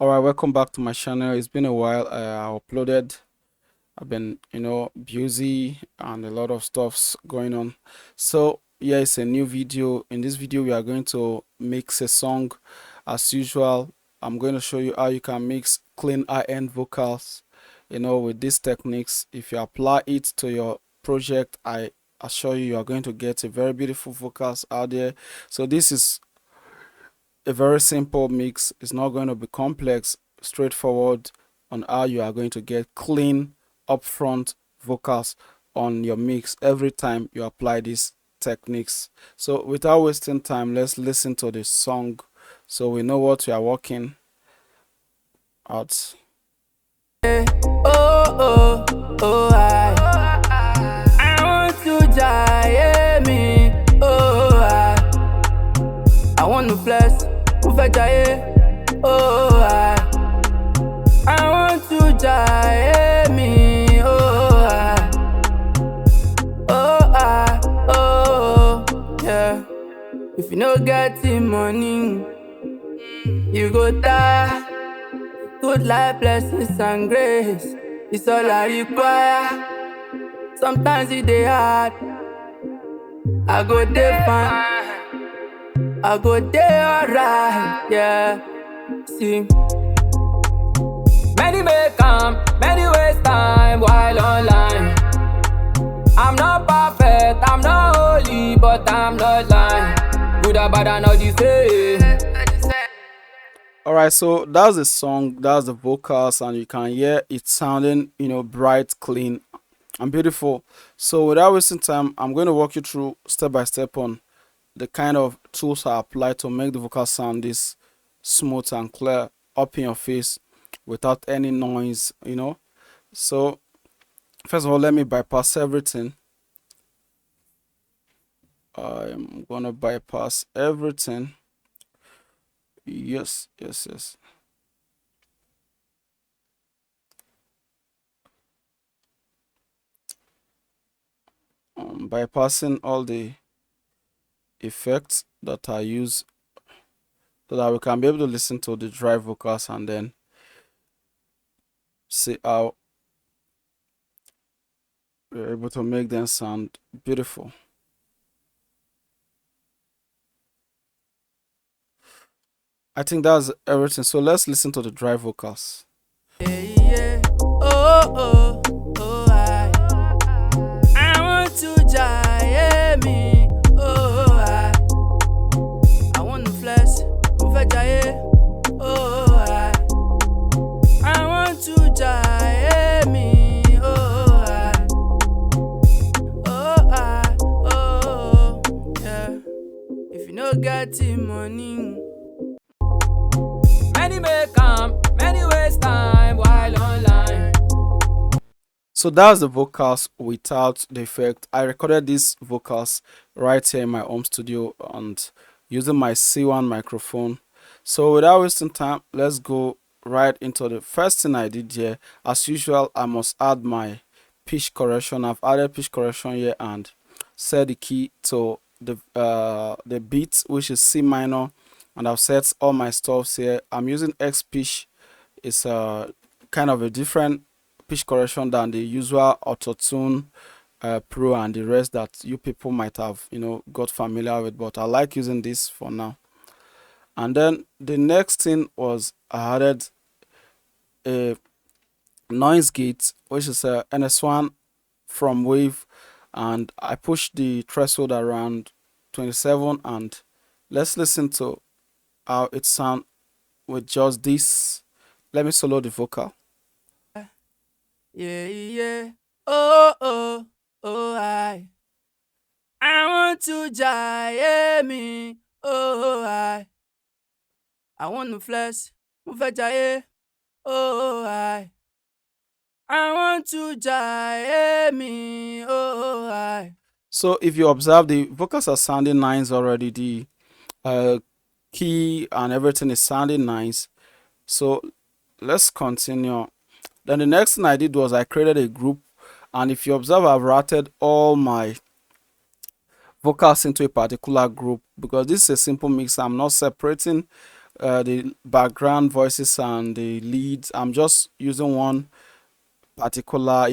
Alright, welcome back to my channel. It's been a while. I uploaded. I've been, busy and a lot of stuff's going on. So yeah, it's a new video. In this video, we are going to mix a song as usual. I'm going to show you how you can mix clean high-end vocals, with these techniques. If you apply it to your project, I assure you are going to get a very beautiful vocals out there. So this is a very simple mix. It's not going to be complex, straightforward on how you are going to get clean upfront vocals on your mix every time you apply these techniques. So without wasting time, let's listen to the song so we know what we are working out. Oh, oh, oh, I want to die, me. Oh, I want to flex, oh, I want to die, me. Oh, yeah. If you no get the money, you go die. Good life, blessings and grace, it's all I require. Sometimes it dey hard, I go dey fine, I go dey alright, yeah. See, many may come, many waste time while online. I'm not perfect, I'm not holy, but I'm not lying. Good or bad, I know the same. Alright, so that's the song, that's the vocals, and you can hear it sounding, bright, clean, and beautiful. So without wasting time, I'm going to walk you through step by step on the kind of tools I apply to make the vocal sound this smooth and clear up in your face without any noise. So first of all, let me bypass everything. I'm gonna bypass everything. Yes. Bypassing all the effects that I use so that we can be able to listen to the dry vocals and then see how we're able to make them sound beautiful. I think that's everything. So let's listen to the dry vocals. Yeah. Oh, I want to die, me. Oh, I want to flex, oh, I want to die, me. Yeah. If you no get the money, many may come, many waste time while online. So that's the vocals without the effect. I recorded these vocals right here in my home studio and using my C1 microphone. So without wasting time, let's go right into the first thing I did here. As usual, I must add my pitch correction. I've added pitch correction here and set the key to the beat, which is C minor, and I've set all my stuffs here. I'm using X pitch. It's kind of a different pitch correction than the usual auto-tune pro and the rest that you people might have got familiar with, but I like using this for now. And then the next thing was I added a noise gate, which is a NS1 from Wave, and I pushed the threshold around 27, and let's listen to how it sounds with just this. Let me solo the vocal. Yeah. Oh, I want to die, me. Oh, I want to flex, oh, I want to die, me. Oh, So if you observe, the vocals are sounding nice already. The key and everything is sounding nice. So let's continue. Then the next thing I did was I created a group, and if you observe, I've routed all my vocals into a particular group because this is a simple mix. I'm not separating the background voices and the leads. I'm just using one particular,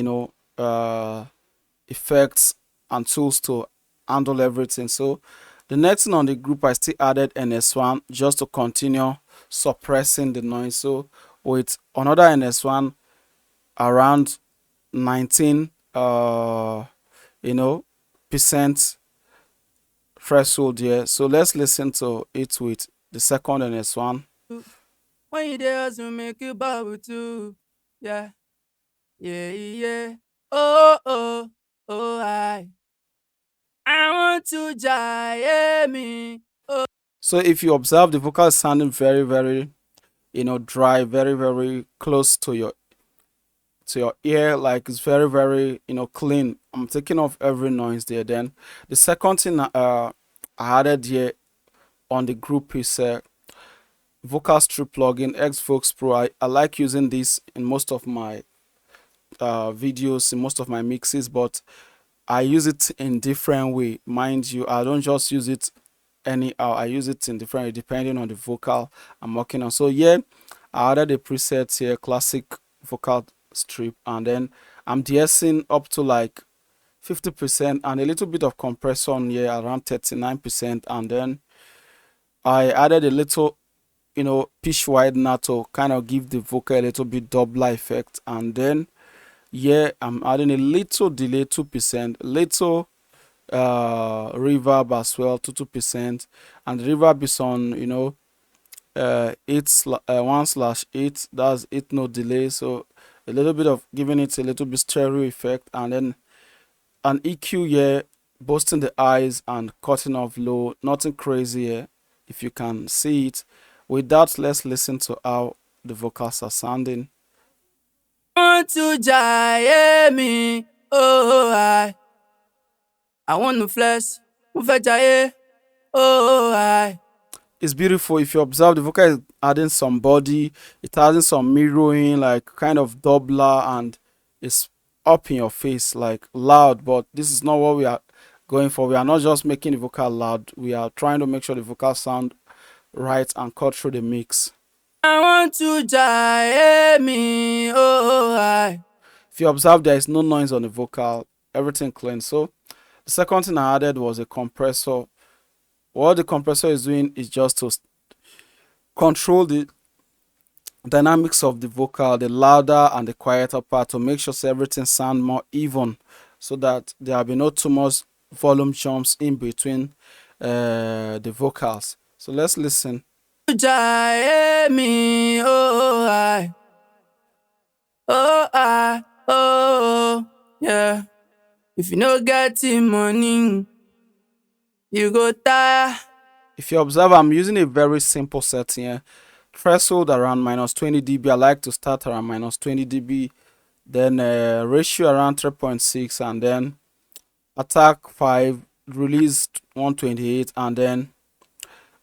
effects and tools to handle everything. So the next thing on the group, I still added NS1 just to continue suppressing the noise. So with another NS1 around 19 you know percent threshold here. So let's listen to it with the second NS1. When you there, hustle, make you bubble too. Yeah, yeah, yeah. Oh, oh, oh, I want to jive me. So if you observe, the vocal is sounding very, very, dry, very, very close to your ear, like it's very, very, clean. I'm taking off every noise there. Then the second thing I added here on the group is vocal strip plugin Xvox Pro. I like using this in most of my videos, in most of my mixes, but I use it in different way. Mind you, I don't just use it anyhow. I use it in different way depending on the vocal I'm working on. So yeah, I added a preset here, classic vocal strip, and then I'm de-essing up to like 50% and a little bit of compression here around 39%, and then I added a little pitch widener to kind of give the vocal a little bit doubler effect, and then yeah, I'm adding a little delay 2%, little reverb as well to 2%, and the reverb is on 1/8, that's 8 no delay, so a little bit of giving it a little bit stereo effect, and then an EQ here boosting the eyes and cutting off low, nothing crazy here if you can see it. With that, let's listen to how the vocals are sounding. Want to jive me. Oh, I want to flex. Mo fẹ́ jayé. Oh, It's beautiful. If you observe, the vocal is adding some body, it's adding some mirroring, like kind of doubler, and it's up in your face, like loud. But this is not what we are going for. We are not just making the vocal loud, we are trying to make sure the vocal sound right and cut through the mix. I want to jive me. Oh, If you observe, there is no noise on the vocal, everything clean. So the second thing I added was a compressor. What the compressor is doing is just to control the dynamics of the vocal, the louder and the quieter part, to make sure everything sound more even, so that there will be no too much volume jumps in between the vocals. So let's listen. jive me. Oh, oh, yeah. If you no get the money, you go tire. If you observe, I'm using a very simple setting here. Threshold around -20 dB. I like to start around -20 dB. Then ratio around 3.6, and then attack 5, release 128, and then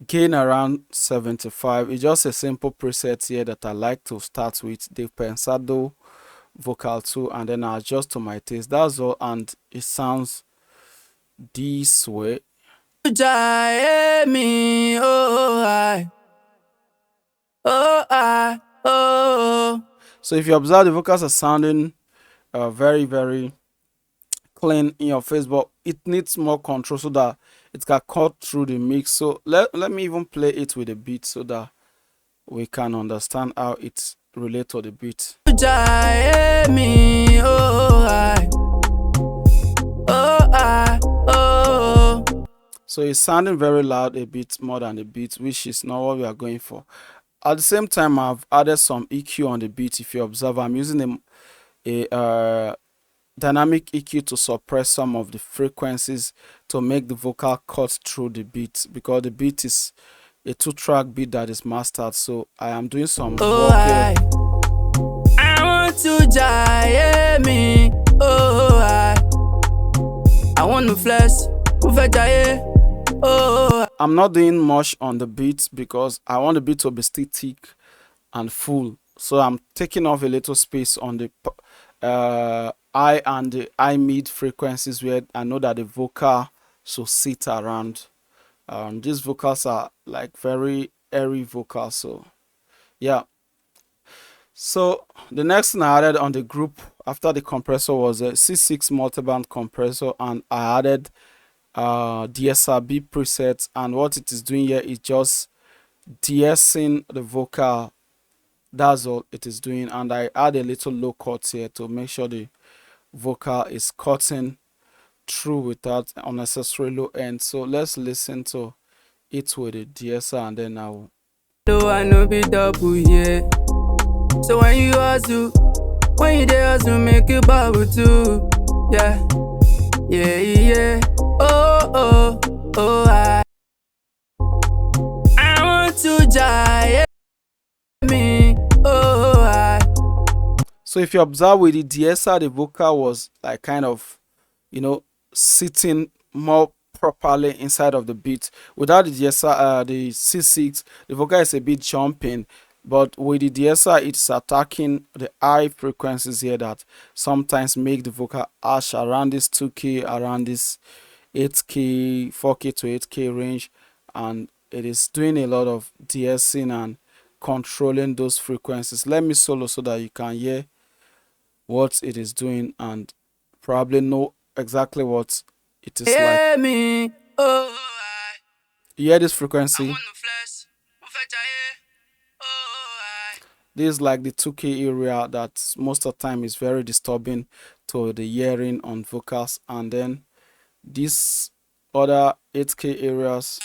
gain around 75. It's just a simple preset here that I like to start with, the pensado vocal 2, and then I adjust to my taste. That's all, and it sounds this way. Jive me. Oh, oh. So if you observe, the vocals are sounding very, very clean in your face, but it needs more control so that it can cut through the mix. So let me even play it with a beat so that we can understand how it's related to the beat. Jive me. Oh. So it's sounding very loud, a bit more than the beat, which is not what we are going for. At the same time, I've added some EQ on the beat. If you observe, I'm using a dynamic EQ to suppress some of the frequencies to make the vocal cut through the beat, because the beat is a 2-track beat that is mastered. So I am doing some work here. I want to jive me. Oh, I want to flex. Mo fẹ́ jayé. Oh, I'm not doing much on the beat because I want the beat to be still thick and full. So I'm taking off a little space on the high and the high mid frequencies where I know that the vocal should sit around. These vocals are like very airy vocal. So yeah. So the next thing I added on the group after the compressor was a C6 multiband compressor, and I added DSRB presets, and what it is doing here is just de-essing the vocal. That's all it is doing, and I add a little low cut here to make sure the vocal is cutting through without unnecessary low end. So let's listen to it with the DSR, and then I'll. No, I know be double, yeah. So when you hustle, when you there hustle, make you bubble too. Yeah, yeah, yeah. Oh, oh, oh, I want to die, me. Oh, So if you observe with the DSR, the vocal was like kind of, you know, sitting more properly inside of the beat. Without the DSR, the C6, the vocal is a bit jumping, but with the DSR, it's attacking the high frequencies here that sometimes make the vocal harsh around this 2K, around this 8K, 4K to 8K range, and it is doing a lot of de-essing and controlling those frequencies. Let me solo so that you can hear what it is doing and probably know exactly what it is like. yeah, me. Oh, You hear this I frequency? want to flex. Oh, This is like the 2K area that most of the time is very disturbing to the hearing on vocals, and then these other 8K areas,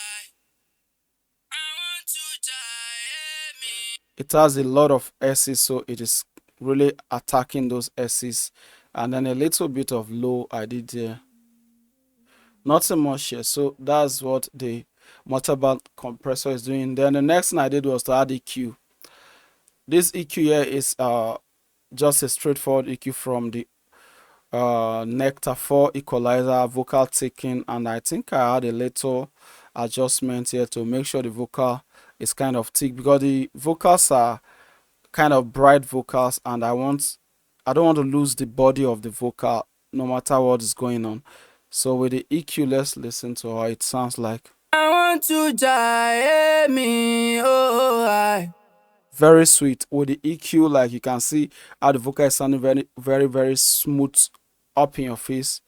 it has a lot of S's, so it is really attacking those S's, and then a little bit of low I did there. Not so much here. So that's what the multiband compressor is doing. Then the next thing I did was to add EQ. This EQ here is just a straightforward EQ from the Nectar 4 equalizer vocal taking, and I think I had a little adjustment here to make sure the vocal is kind of thick, because the vocals are kind of bright vocals, and I don't want to lose the body of the vocal no matter what is going on. So with the EQ, let's listen to how it sounds like. I want to die, me. Oh, Very sweet. With the EQ, like you can see how the vocal is sounding very, very, very smooth up in your face.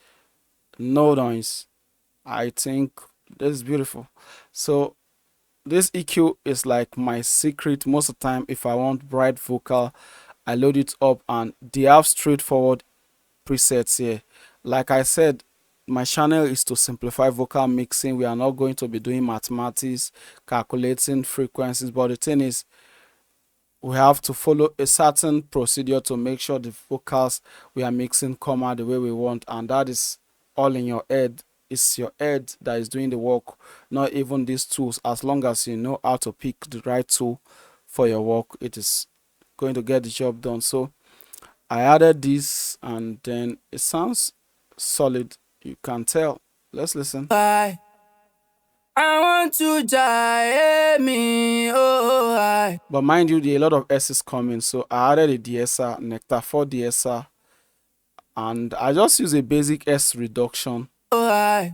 No noise. I think this is beautiful. So this EQ is like my secret. Most of the time, if I want bright vocal, I load it up, and they have straightforward presets here. Like I said, my channel is to simplify vocal mixing. We are not going to be doing mathematics, calculating frequencies, but the thing is, we have to follow a certain procedure to make sure the vocals we are mixing come out the way we want, and that is all in your head. It's your head that is doing the work, not even these tools. As long as you know how to pick the right tool for your work, it is going to get the job done. So I added this, and then it sounds solid, you can tell. Let's listen. I want to die, me. Oh, But mind you, there are a lot of S's coming, so I added a DSR, Nectar 4 DSR, and I just use a basic S reduction. oh,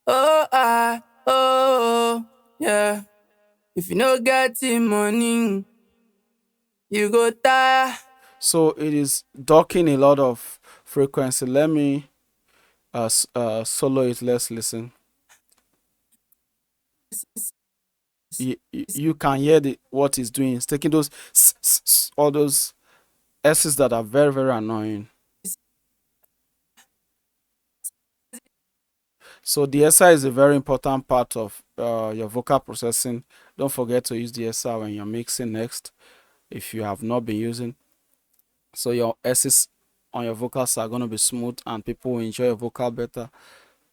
oh, oh, yeah. If you no get the money, you go die. So it is docking a lot of frequency. Let me solo it. Let's listen. You can hear what it's doing. It's taking those all those S's that are very, very annoying. So DSR is a very important part of your vocal processing. Don't forget to use DSR when you're mixing next, if you have not been using. So your S's on your vocals are going to be smooth, and people will enjoy your vocal better.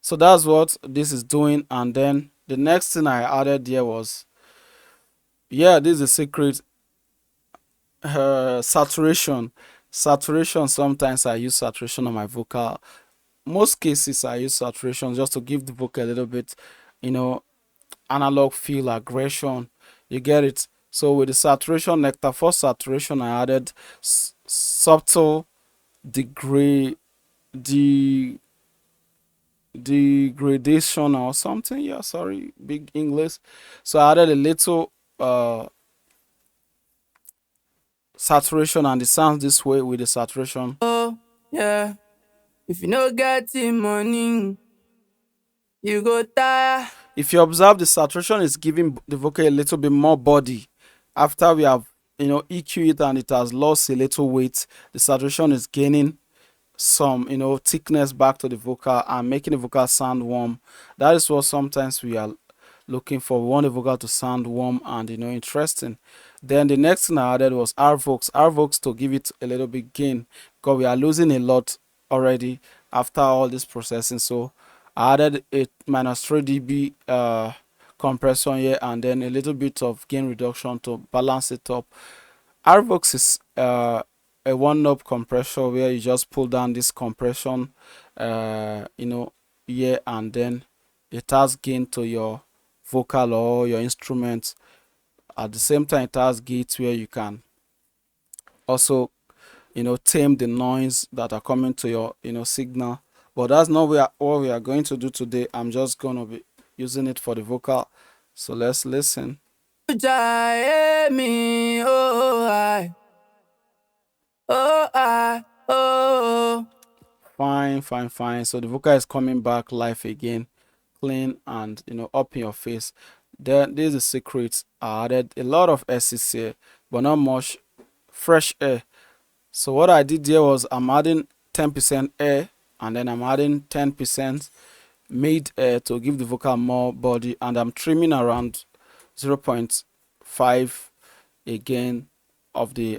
So that's what this is doing. And then the next thing I added here was, yeah, this is a secret, saturation. Saturation, sometimes I use saturation on my vocal. Most cases I use saturation just to give the vocal a little bit, you know, analog feel, aggression. You get it? So with the saturation, Nectar for saturation, I added subtle degree, the degradation or something. Yeah, sorry, big English. So I added a little saturation, and it sounds this way with the saturation. Oh, yeah. If you no get the money, you go tire. If you observe, the saturation is giving the vocal a little bit more body. After we have, EQ it and it has lost a little weight, the saturation is gaining some, thickness back to the vocal and making the vocal sound warm. That is what sometimes we are looking for. We want the vocal to sound warm and, interesting. Then the next thing I added was R-Vox to give it a little bit gain, because we are losing a lot already after all this processing. So I added a minus 3 dB compression here, and then a little bit of gain reduction to balance it up. RVox is a one knob compressor where you just pull down this compression, here, and then it has gain to your vocal or your instrument. At the same time, it has gates where you can also, tame the noise that are coming to your, signal. But that's not what we are going to do today. I'm just going to be using it for the vocal. So let's listen. Me, oh, I. Oh, I. Oh. Fine, fine, fine. So the vocal is coming back live again, clean and, up in your face. Then this is the secret. I added a lot of S's here, but not much fresh air. So what I did here was I'm adding 10% air, and then I'm adding 10% made air to give the vocal more body, and I'm trimming around 0.5 again of the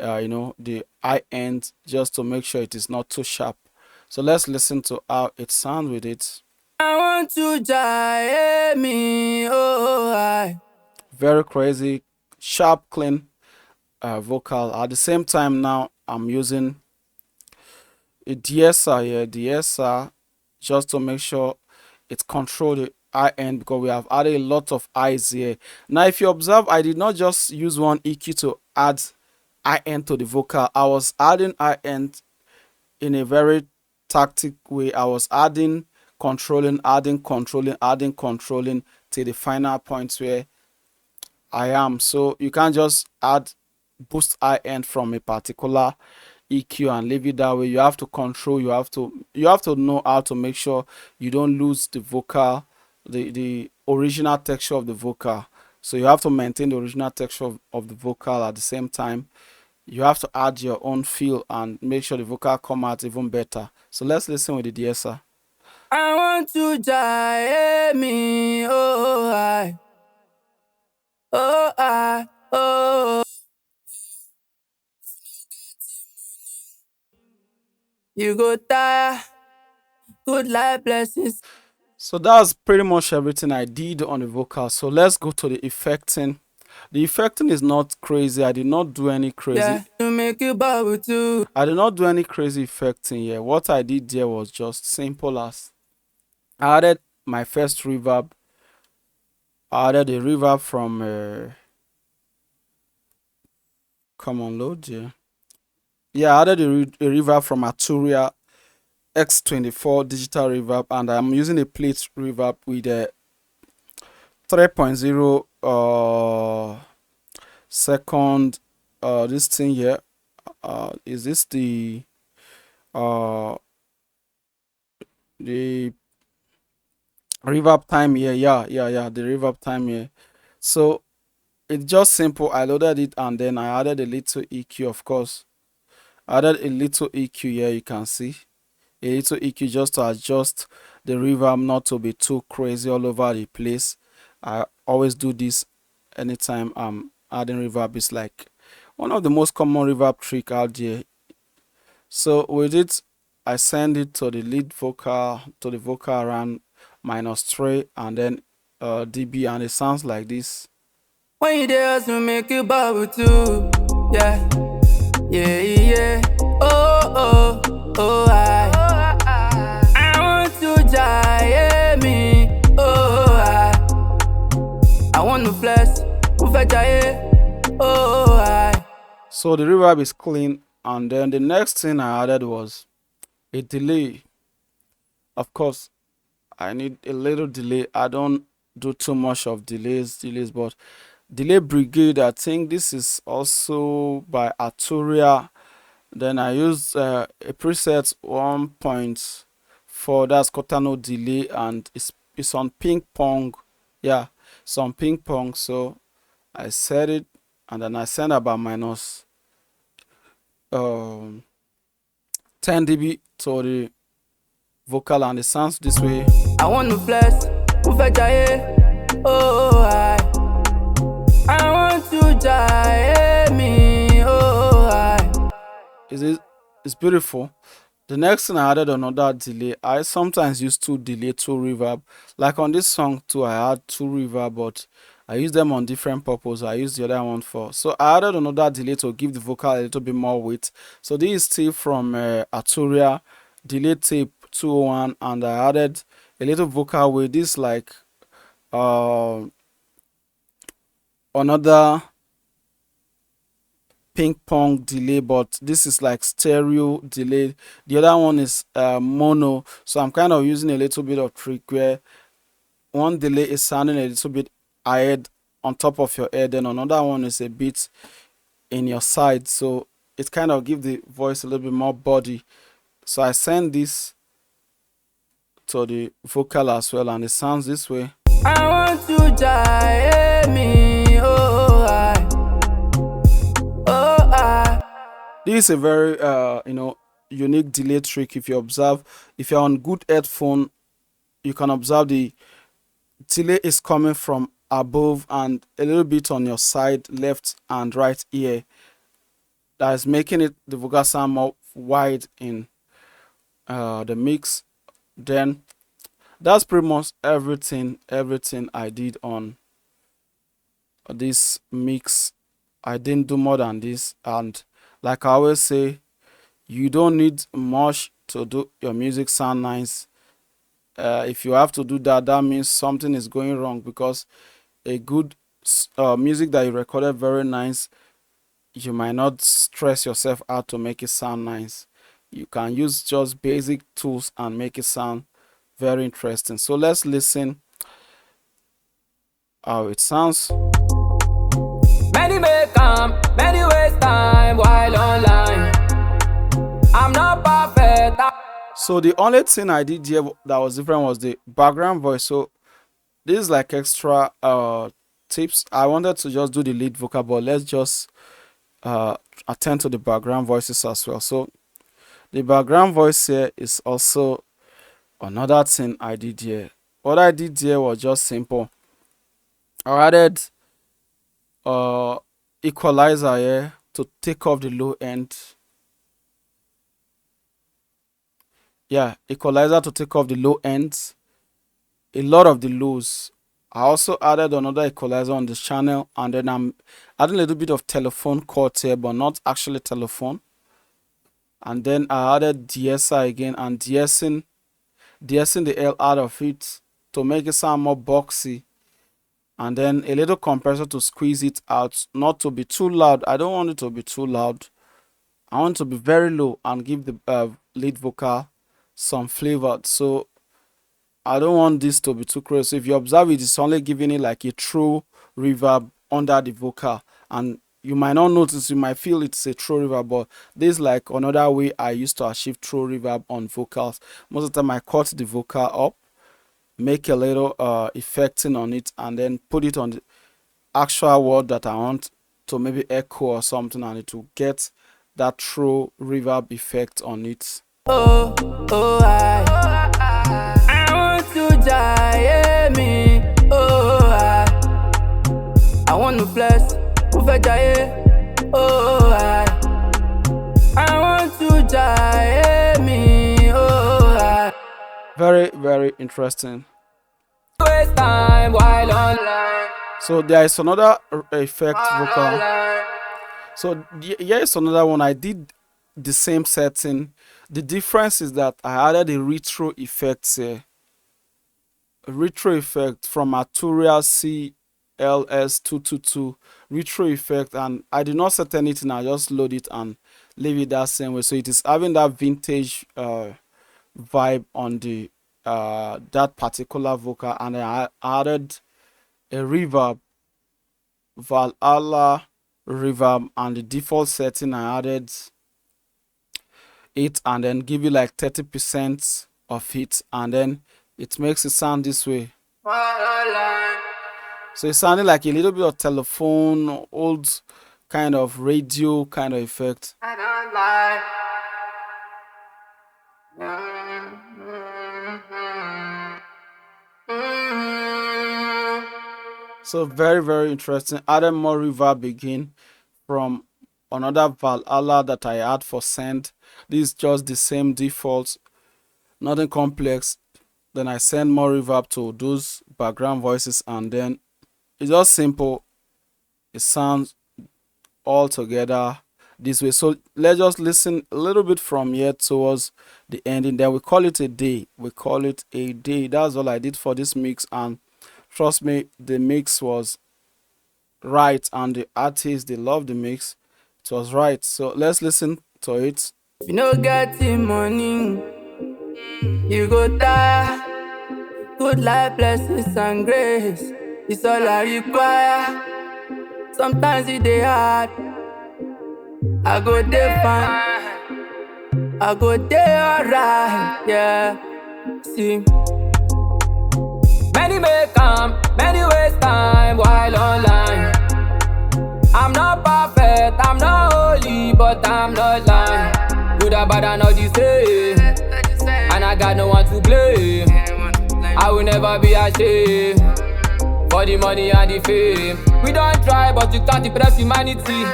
the high end, just to make sure it is not too sharp. So let's listen to how it sounds with it. I want to die me, oh, I. Very crazy, sharp, clean vocal. At the same time, now I'm using a DSR here, DSR, just to make sure it control the high end, because we have added a lot of highs here. Now, if you observe, I did not just use one EQ to add high end to the vocal. I was adding high end in a very tactic way. I was adding, controlling, adding, controlling, adding, controlling till the final point where I am. So you can't just add boost high end from a particular EQ and leave it that way. You have to control, you have to know how to make sure you don't lose the vocal, the original texture of the vocal. So you have to maintain the original texture of the vocal. At the same time, you have to add your own feel and make sure the vocal come out even better. So let's listen with the DSR. I want to die me, oh, I. Oh, I. Oh. You go tire. Good life blessings. So that's pretty much everything I did on the vocal. So let's go to the effecting. The effecting is not crazy. I did not do any crazy. Yeah, to make you bubble too. I did not do any crazy effecting here. What I did there was just simple as I added my first reverb. I added a reverb from come on, load here. Yeah, I added a reverb from Arturia X24 digital reverb, and I'm using a plate reverb with a 3.0 second this thing here. Is this the reverb time here? Yeah, the reverb time here. So it's just simple. I loaded it and then I added a little EQ, of course. I added a little EQ here, you can see a little EQ just to adjust the reverb not to be too crazy all over the place. I always do this anytime I'm adding reverb. It's like one of the most common reverb trick out there. So with it, I send it to the lead vocal, to the vocal around -3 and then dB, and it sounds like this. When you dare to make you bubble too. Yeah, yeah, yeah. Oh, oh, oh, I. I want to die me. Oh, I want to flex. Oh, I. So the reverb is clean, and then the next thing I added was a delay. Of course, I need a little delay. I don't do too much of delays, but Delay Brigade, I think this is also by Arturia. Then I use a preset 1.4, that's quarter note delay, and it's on ping pong. Yeah, it's on ping pong. So I set it, and then I send about minus um 10 dB to the vocal, and it sounds this way. I want to flex, move a jaye. Oh, I want to jaye me. Oh, It's beautiful. The next thing I added another delay. I sometimes use two delay, two reverb. Like on this song too, I had two reverb, but I use them on different purpose. I use the other one for. So I added another delay to give the vocal a little bit more weight. So this is still from Arturia delay tape 201, and I added a little vocal weight. This like uh, another ping pong delay, but this is like stereo delay. The other one is mono, so I'm kind of using a little bit of trick where one delay is sounding a little bit ahead on top of your head, and another one is a bit in your side, so it kind of gives the voice a little bit more body. So I send this to the vocal as well, and it sounds this way. I want to jaye me. Oh, This is a very unique delay trick. If you observe, if you're on good headphone, you can observe the delay is coming from above and a little bit on your side, left and right ear. That is making it the vocal sound more wide in the mix. Then that's pretty much everything I did on this mix. I didn't do more than this, and like I always say, you don't need much to do your music sound nice. If you have to do that, that means something is going wrong, because a good music that you recorded very nice, you might not stress yourself out to make it sound nice. You can use just basic tools and make it sound very interesting. So let's listen how it sounds. many may come, many waste time while online. I'm not perfect. So the only thing I did here that was different was the background voice. So this is like extra tips. I wanted to just do the lead vocal, but let's just attend to the background voices as well. So the background voice here is also another thing I did here. What I did here was just simple. I added equalizer here to take off the low end. Yeah, equalizer to take off the low ends, a lot of the lows. I also added another equalizer on this channel, and then I'm adding a little bit of telephone chords here, but not actually telephone. And then I added de-esser again, and de-essing the L out of it to make it sound more boxy, and then a little compressor to squeeze it out, not to be too loud. I don't want it to be too loud. I want it to be very low and give the lead vocal some flavor. So I don't want this to be too crazy. So if you observe it, it's only giving it like a true reverb under the vocal, and you might not notice, you might feel it's a true reverb, but this is like another way I used to achieve true reverb on vocals. Most of the time I cut the vocal up, make a little effecting on it, and then put it on the actual word that I want to maybe echo or something, and it will get that true reverb effect on it. Oh, I want to jaye me. Oh, I want to flex, move a jaye. Oh, I want to jaye me. Oh, Very interesting. waste time while online. So there is another effect vocal. Online. So here is another one. I did the same setting. The difference is that I added a retro effect here. A retro effect from Arturia CLS222 retro effect, and I did not set anything. I just load it and leave it that same way. So it is having that vintage vibe on the that particular vocal, and I added a reverb, Valhalla reverb, and the default setting I added it, and then give you like 30% of it, and then it makes it sound this way. So it's sounding like a little bit of telephone, old kind of radio kind of effect. I don't lie. So very, very interesting. Added more reverb again from another Valhalla that I add for send. This is just the same default, nothing complex. Then I send more reverb to those background voices, and then it's just simple. It sounds all together this way. So let's just listen a little bit from here towards the ending. Then we call it a day. We call it a day. That's all I did for this mix, and trust me, the mix was right, and the artists, they love the mix. It was right. So let's listen to it. If you no get the money, you go die. Good life, blessings and grace, it's all I require. Sometimes it dey hard, I go dey fine, I go dey alright, yeah. See, many may come, many waste time while online. I'm not perfect, I'm not holy, but I'm not lying. Good or bad, I know the same, and I got no one to blame. I will never be ashamed for the money and the fame. We don't try, but you can't impress humanity.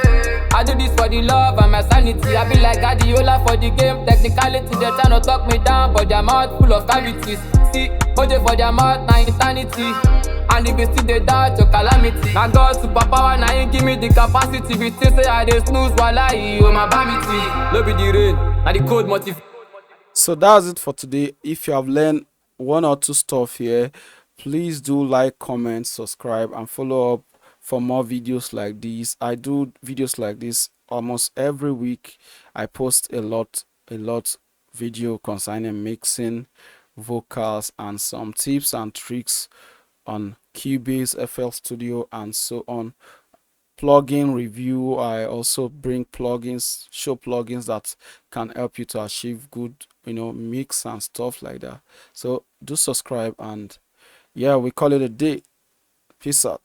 I do this for the love and my sanity. I be like Guardiola for the game. Technicality, they try to talk me down, but their mouth full of cavities. See, OJ for their mouth, na eternity. And if you still they doubt your calamity, my God superpower, now you give me the capacity. We still say I dey snooze while I owe my vanity. Love be the rain, and the cold motive. So that's it for today. If you have learned one or two stuff here, please do like, comment, subscribe, and follow up for more videos like these. I do videos like this almost every week. I post a lot video concerning mixing, vocals, and some tips and tricks on Cubase, FL Studio, and so on. Plugin review, I also bring plugins, show plugins that can help you to achieve good, mix and stuff like that. So do subscribe, and yeah, we call it a day. Peace out.